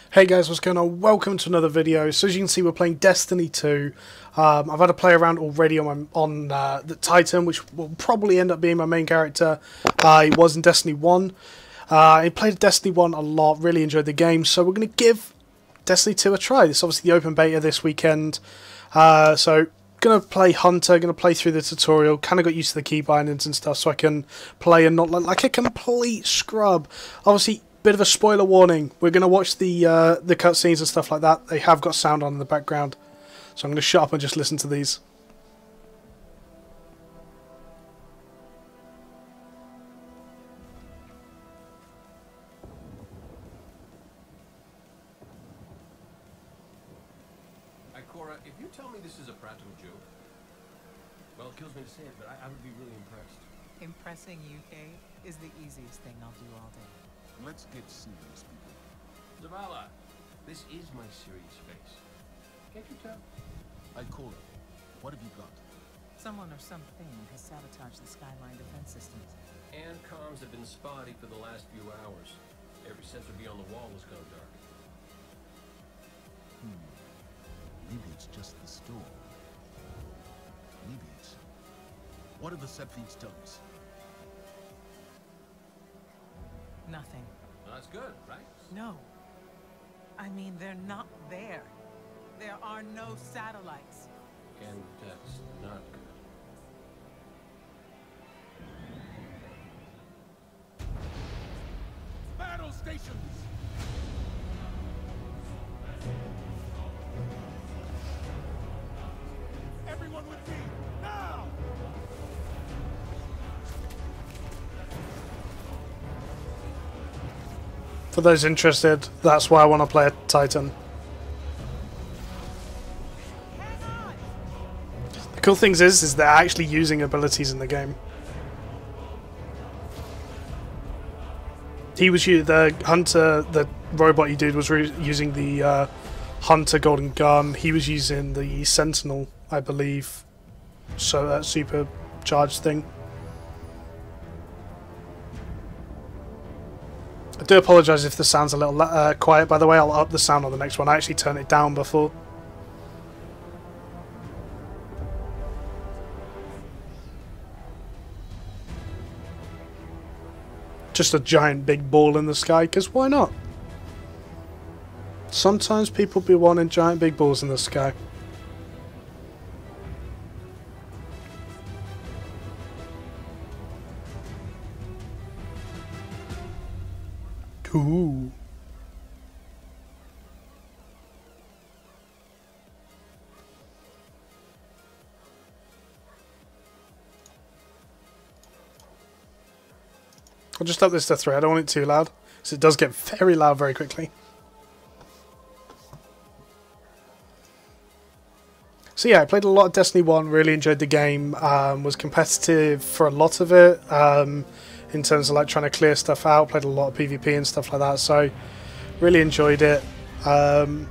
Hey guys, what's going on? Welcome to another video. So as you can see, we're playing Destiny 2. I've had a play around already on the Titan, which will probably end up being my main character. He was in Destiny 1. I played Destiny 1 a lot, really enjoyed the game, so we're going to give Destiny 2 a try. This is obviously the open beta this weekend. So going to play Hunter, going to play through the tutorial, kind of got used to the key bindings and stuff so I can play and not look like a complete scrub. Obviously, bit of a spoiler warning. We're going to watch the cutscenes and stuff like that. They have got sound on in the background. So I'm going to shut up and just listen to these. Cora, if you tell me this is a practical joke, well, it kills me to say it, but I would be really impressed. Impressing you, Kate, is the easiest thing I'll do all day. Let's get serious, people. Zavala, this is my serious face. Can't you tell? Cora, what have you got? Someone or something has sabotaged the Skyline defense systems. And comms have been spotty for the last few hours. Every sensor beyond the wall has gone dark. Maybe it's just the storm. Maybe it's... What do the set feeds tell us? Nothing. Well, that's good, right? No. I mean, they're not there. There are no satellites. And that's not good. Battle stations! Everyone with me, now! For those interested, that's why I want to play a Titan. The cool thing is they're actually using abilities in the game. The Hunter, the robot you did was using the Hunter Golden Gun. He was using the Sentinel, I believe. So that supercharged thing. I do apologise if the sound's a little quiet, by the way. I'll up the sound on the next one. I actually turned it down before. Just a giant big ball in the sky, because why not? Sometimes people be wanting giant big balls in the sky. Ooh. I'll just up this to 3. I don't want it too loud, because it does get very loud very quickly. So yeah, I played a lot of Destiny 1, really enjoyed the game, was competitive for a lot of it, in terms of like trying to clear stuff out, played a lot of PvP and stuff like that, so really enjoyed it. But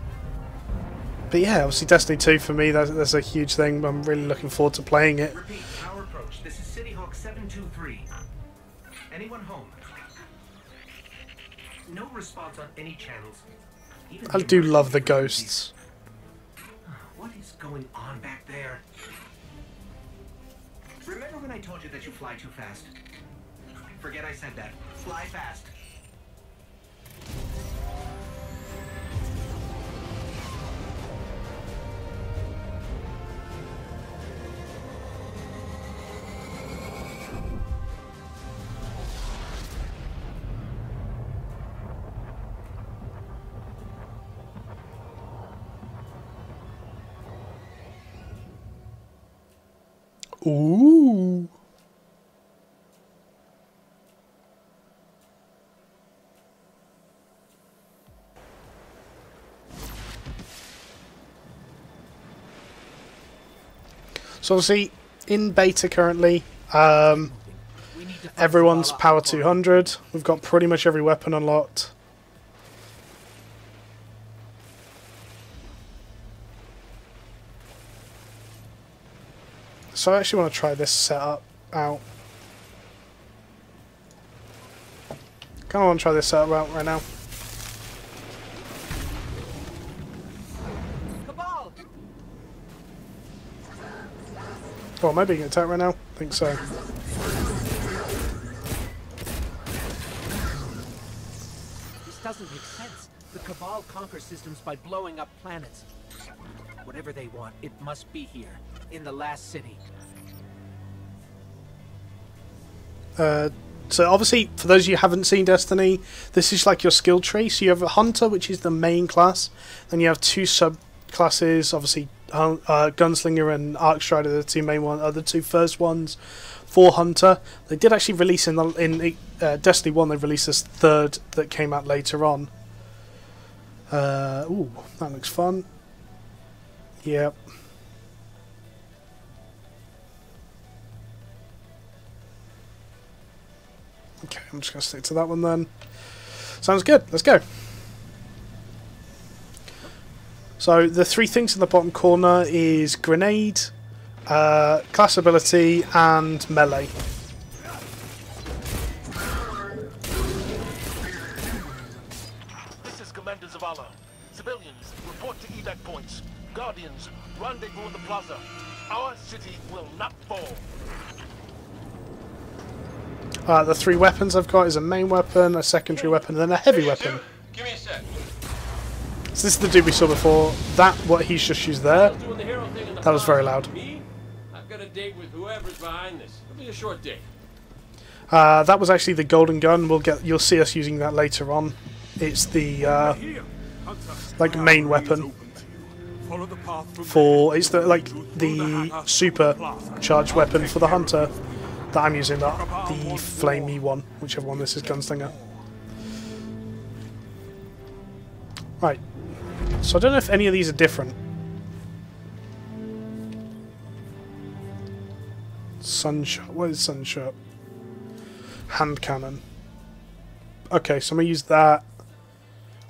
yeah, obviously Destiny 2 for me, that's a huge thing. I'm really looking forward to playing it. Repeat, power approach. This is City Hawk 723. Anyone home? No response on any channels. Even I do love the ghosts. What is going on back there? Remember when I told you that you fly too fast? Forget I said that. Fly fast. Ooh. So obviously in beta currently, everyone's power 200. We've got pretty much every weapon unlocked. So I actually want to try this setup out. Kind of want to try this setup out right now. Oh, am I being attacked right now? I think so. This doesn't make sense. The Cabal conquer systems by blowing up planets. Whatever they want, it must be here, in the last city. So obviously, for those of you who haven't seen Destiny, this is like your skill tree. So you have a Hunter, which is the main class. Then you have two subclasses, obviously Gunslinger and Arcstrider, the two main ones, are the two first ones for Hunter. They did actually release in Destiny 1, they released this third that came out later on. Ooh, that looks fun. Yep. Okay, I'm just going to stick to that one then. Sounds good, let's go. So the three things in the bottom corner is grenade, class ability, and melee. This is Commander Zavala. Civilians, report to evac points. Guardians, rendezvous at the plaza. Our city will not fall. The three weapons I've got is a main weapon, a secondary weapon, and then a heavy weapon. Give me a sec. So this is the dude we saw before. That, what he's just used there, that was very loud. Me? I've got a date with whoever's behind this. It'll be a short date. That was actually the golden gun. You'll see us using that later on. It's the like main weapon for it's the super charged weapon for the Hunter that I'm using. The flamey one, whichever one this is, Gunslinger. Right. So I don't know if any of these are different. Sunshot. What is Sunshot? Hand cannon. Okay, so I'm gonna use that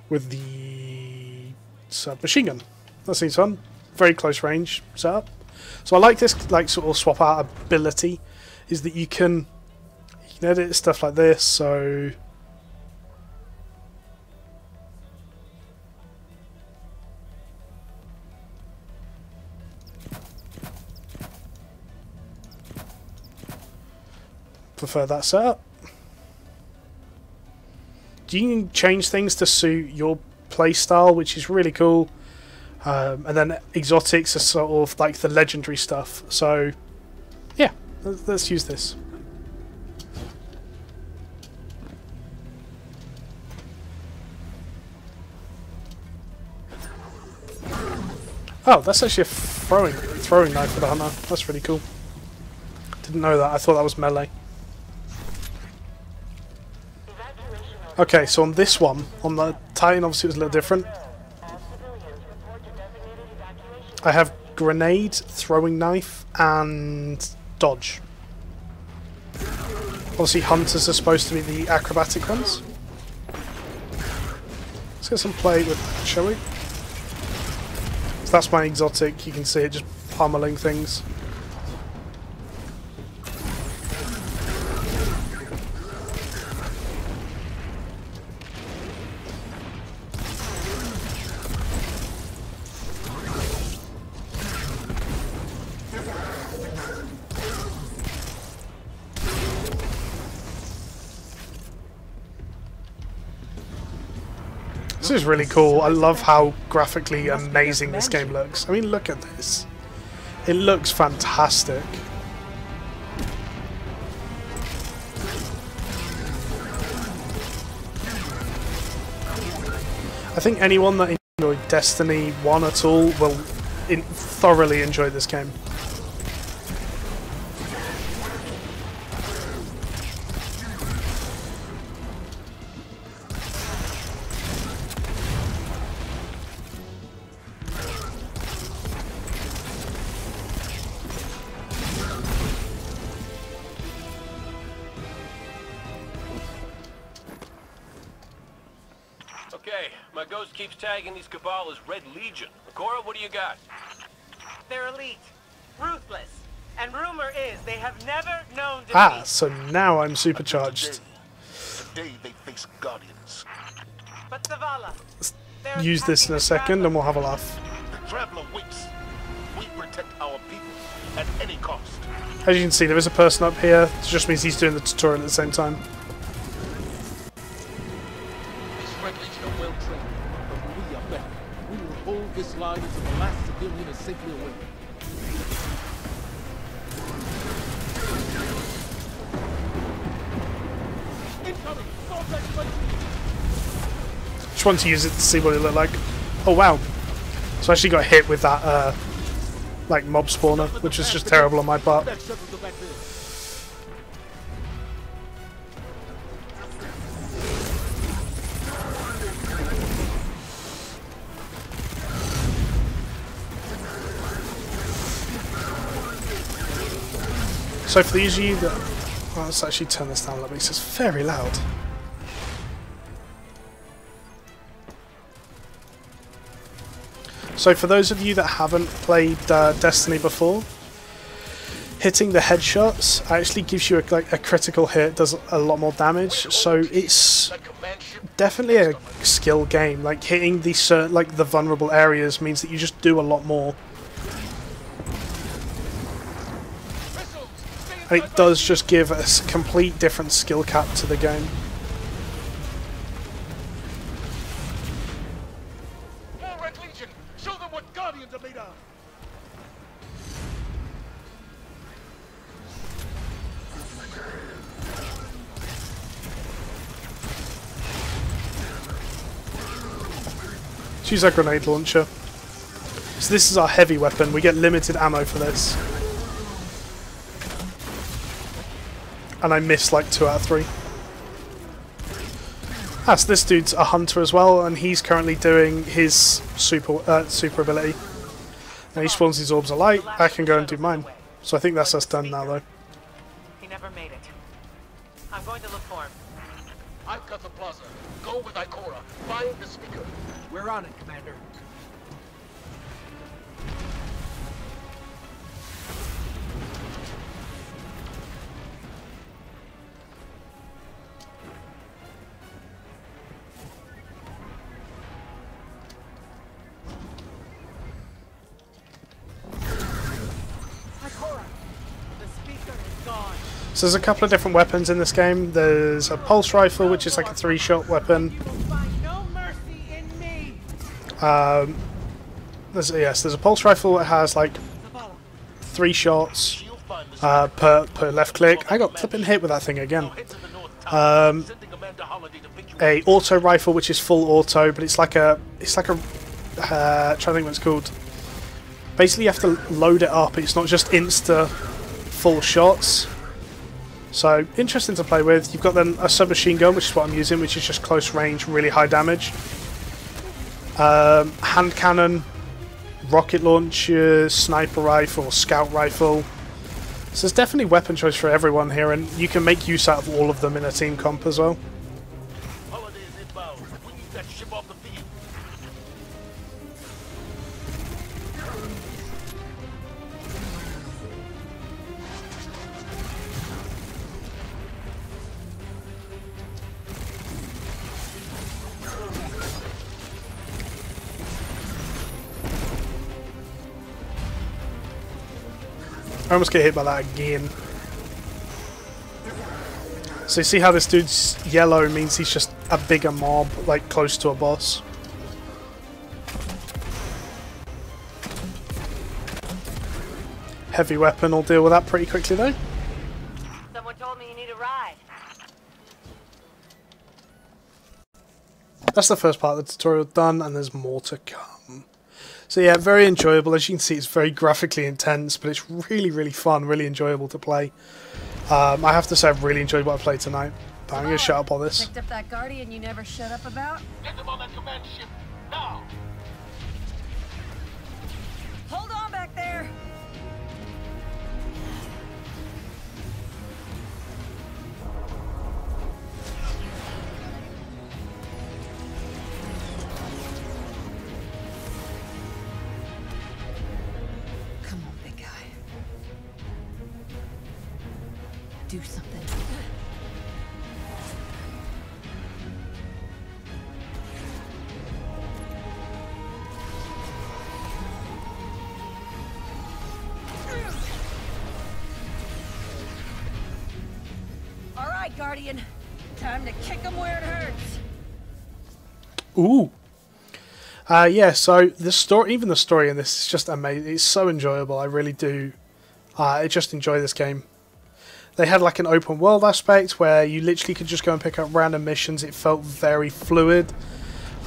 with the submachine gun. That seems fun. Very close range setup. So I like this like sort of swap out ability, is that you can edit stuff like this. So prefer that setup. You can change things to suit your playstyle, which is really cool. And then exotics are sort of like the legendary stuff. So yeah, let's use this. Oh, that's actually a throwing knife for the Hunter. That's really cool. Didn't know that. I thought that was melee. Okay, so on this one, on the Titan, obviously it was a little different. I have grenade, throwing knife, and dodge. Obviously Hunters are supposed to be the acrobatic ones. Let's get some play with, shall we? So that's my exotic, you can see it just pummeling things. This is really cool. I love how graphically amazing this game looks. I mean, look at this. It looks fantastic. I think anyone that enjoyed Destiny 1 at all will thoroughly enjoy this game. Okay, my ghost keeps tagging these Cabal as Red Legion. Cora, what do you got? They're elite, ruthless, and rumor is they have never known defeat. Ah, so now I'm supercharged. Today they face Guardians. But Zavala, Use this in a second and we'll have a laugh. The Traveler waits. We protect our people. at any cost. As you can see, there is a person up here. It just means he's doing the tutorial at the same time. These Red Legion are well trained, but we are better. We will hold this line until the last civilian is safely away. Incoming! Contact plate! Just want to use it to see what it looked like. Oh wow! So I actually got hit with that like mob spawner, which was just terrible on my part. That shuttles are back there. So for those of you that... Well, let's actually turn this down a little bit, it's very loud. So for those of you that haven't played Destiny before, hitting the headshots actually gives you a critical hit, does a lot more damage, so it's definitely a skill game. Like hitting the the vulnerable areas means that you just do a lot more. And it does just give a complete different skill cap to the game. More Red Legion! Show them what Guardians are made of! Let's use our grenade launcher. So this is our heavy weapon. We get limited ammo for this. And I missed like 2 out of 3. So this dude's a hunter as well, and he's currently doing his super ability. And he spawns these orbs of light. I can go and do mine. So I think that's us done now, though. He never made it. I'm going to look for him. I've got the plaza. Go with Ikora. Find the speaker. We're on it, Commander. So there's a couple of different weapons in this game. There's a pulse rifle, which is like a 3-shot weapon. There's a pulse rifle that has like 3 shots per left click. I got flipping hit with that thing again. A auto rifle, which is full auto, but it's like a trying to think what it's called. Basically, you have to load it up. It's not just insta full shots. So interesting to play with. You've got then a submachine gun, which is what I'm using, which is just close range, really high damage. Hand cannon, rocket launcher, sniper rifle, scout rifle. So there's definitely weapon choice for everyone here, and you can make use out of all of them in a team comp as well. Holiday is inbound. We need that ship off the field. I almost get hit by that again. So you see how this dude's yellow means he's just a bigger mob, like close to a boss. Heavy weapon will deal with that pretty quickly though. Someone told me you need a ride. That's the first part of the tutorial done, and there's more to come. So yeah, very enjoyable. As you can see, it's very graphically intense, but it's really, really fun, really enjoyable to play. I have to say I've really enjoyed what I played tonight, but I'm going to shut up on this. Picked up that Guardian you never shut up about? Get them on that command ship now. Hold on back there! Come on, big guy. Do something. Guardian. Time to kick him where it hurts. Ooh. Yeah, so the story, even the story in this is just amazing. It's so enjoyable. I really do. I just enjoy this game. They had like an open world aspect where you literally could just go and pick up random missions. It felt very fluid,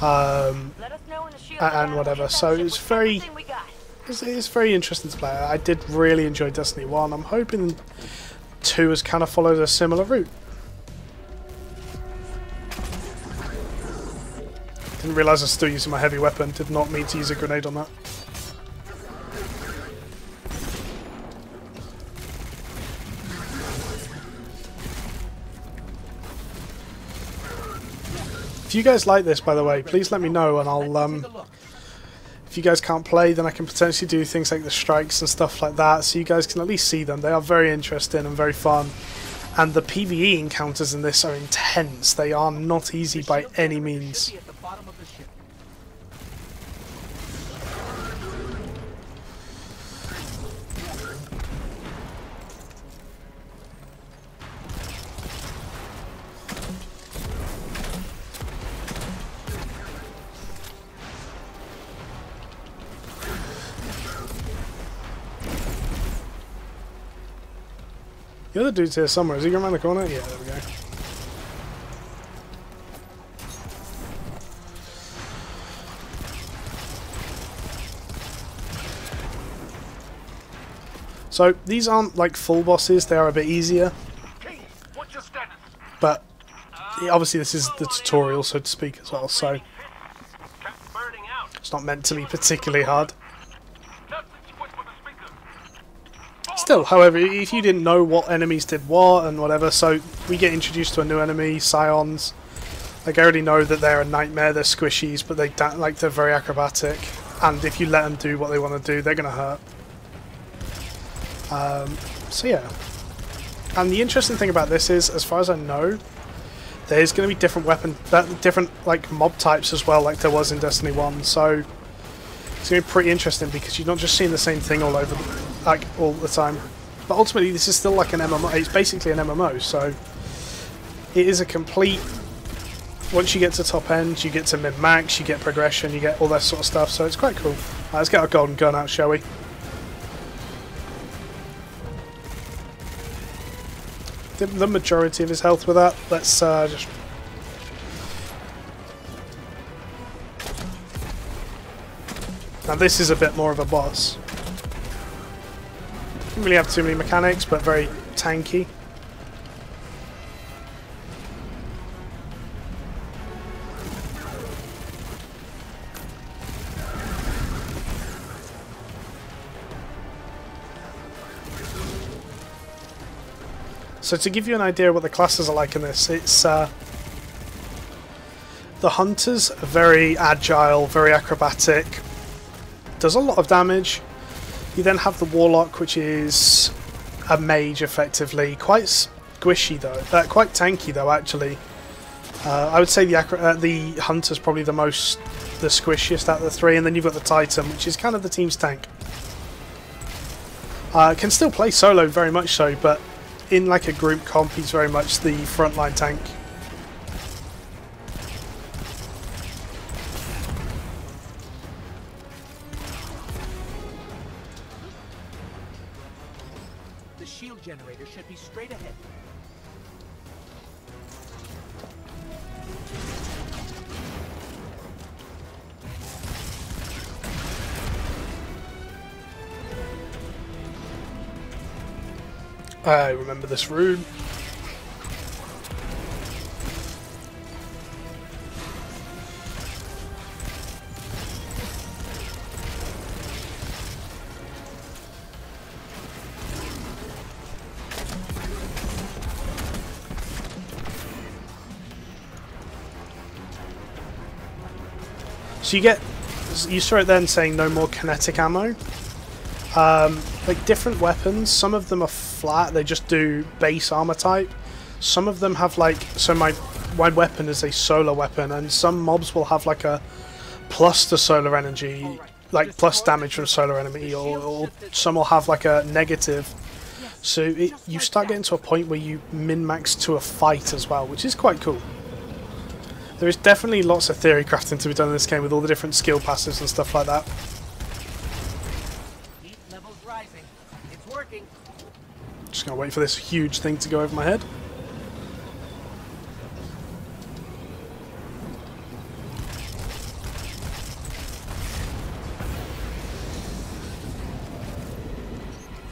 and whatever. So it's very, it's very interesting to play. I did really enjoy Destiny 1. I'm hoping 2 has kind of followed a similar route. Didn't realise I was still using my heavy weapon. Did not mean to use a grenade on that. If you guys like this, by the way, please let me know, and I'll if you guys can't play, then I can potentially do things like the strikes and stuff like that, so you guys can at least see them. They are very interesting and very fun, and the PvE encounters in this are intense. They are not easy by any means. The other dude's here somewhere. Is he going around the corner? Yeah, there we go. So these aren't like full bosses. They are a bit easier. But obviously this is the tutorial, so to speak, as well. So it's not meant to be particularly hard. Still, however, if you didn't know what enemies did what and whatever, so we get introduced to a new enemy, Scions. Like, I already know that they're a nightmare, they're squishies, but they're very acrobatic, and if you let them do what they want to do, they're going to hurt. So yeah. And the interesting thing about this is, as far as I know, there's going to be different like mob types as well, like there was in Destiny 1, so it's going to be pretty interesting because you're not just seeing the same thing all the time. But ultimately, this is still like an MMO. It's basically an MMO, so it is a complete. Once you get to top end, you get to mid max, you get progression, you get all that sort of stuff. So it's quite cool. Let's get our golden gun out, shall we? The majority of his health with that. Let's just. Now this is a bit more of a boss. Don't really have too many mechanics, but very tanky. So to give you an idea of what the classes are like in this, it's the Hunters are very agile, very acrobatic, does a lot of damage. You then have the Warlock, which is a mage effectively, quite squishy though, quite tanky though actually. I would say the Hunter's probably the squishiest out of the three, and then you've got the Titan, which is kind of the team's tank. Can still play solo very much so, but in like a group comp he's very much the frontline tank. The shield generator should be straight ahead. I remember this room. So you saw it then saying no more kinetic ammo. Like different weapons, some of them are flat, they just do base armor type. Some of them have like, so my weapon is a solar weapon, and some mobs will have like a plus to solar energy, like plus damage from solar enemy, or some will have like a negative. So you start getting to a point where you min-max to a fight as well, which is quite cool. There is definitely lots of theory crafting to be done in this game with all the different skill passives and stuff like that. Heat levels rising. It's working. Just gonna wait for this huge thing to go over my head.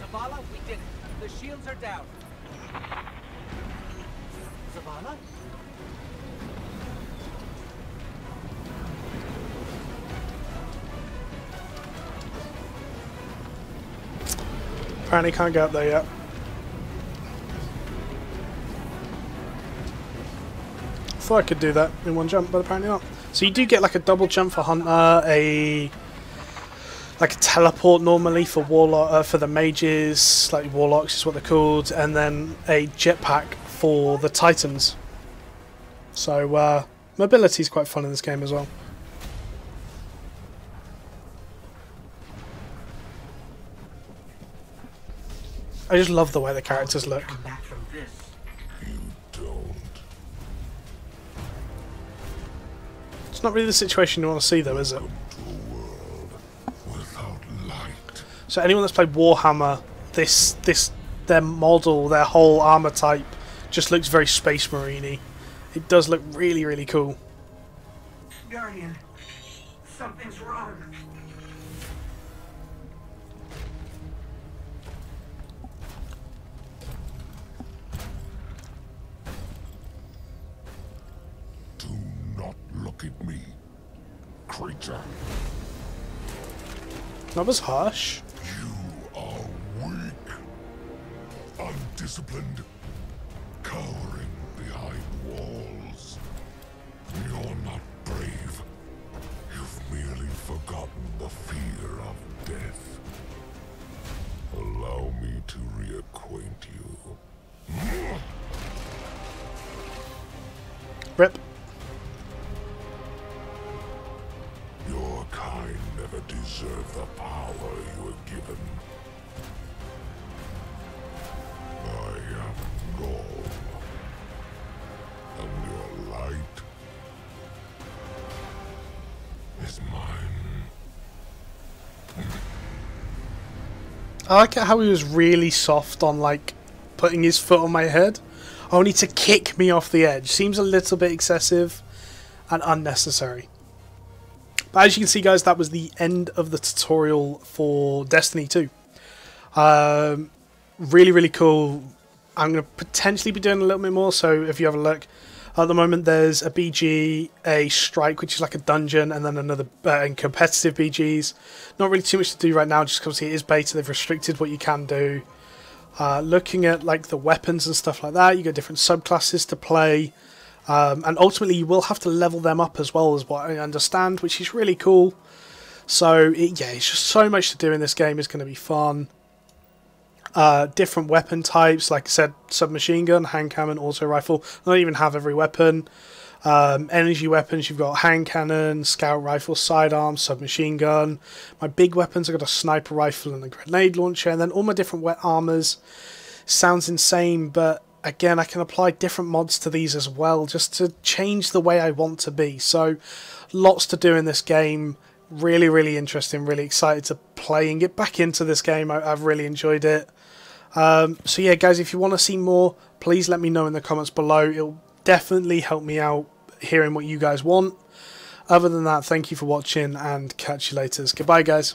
Zavala, we did it. The shields are down. Zavala? Apparently can't get up there yet. Thought I could do that in one jump, but apparently not. So you do get like a double jump for Hunter, like a teleport normally for warlock, for the mages, like warlocks is what they're called, and then a jetpack for the titans. So mobility is quite fun in this game as well. I just love the way the characters look. Come back from this. You don't. It's not really the situation you want to see though, is it? To a world without light. So anyone that's played Warhammer, their model, their whole armor type just looks very Space Marine-y. It does look really, really cool. Guardian, something's wrong. Do not look at me, creature. That was harsh. You are weak, undisciplined, cowering behind walls. You're not brave. You've merely forgotten the fear of death. Allow me to reacquaint you. Rip. Your kind never deserved the power you were given. I am Gaul, and your light is mine. I like it how he was really soft on like putting his foot on my head, only to kick me off the edge. Seems a little bit excessive and unnecessary. But as you can see, guys, that was the end of the tutorial for Destiny 2. Really, really cool. I'm going to potentially be doing a little bit more, so if you have a look. At the moment, there's a BG, a strike, which is like a dungeon, and then another and competitive BGs. Not really too much to do right now, just because it is beta. They've restricted what you can do. Looking at like the weapons and stuff like that, you got different subclasses to play. And ultimately you will have to level them up as well, as what I understand, which is really cool. So yeah, it's just so much to do in this game. It's going to be fun. Different weapon types, like I said, submachine gun, hand cannon, auto rifle. I don't even have every weapon. Energy weapons, you've got hand cannon, scout rifle, sidearm, submachine gun. My big weapons, I've got a sniper rifle and a grenade launcher, and then all my different wet armors. Sounds insane, but again, I can apply different mods to these as well, just to change the way I want to be. So, lots to do in this game. Really, really interesting. Really excited to play and get back into this game. I've really enjoyed it. So yeah, guys, if you want to see more, please let me know in the comments below. It'll definitely help me out hearing what you guys want. Other than that, thank you for watching and catch you later. Goodbye, guys.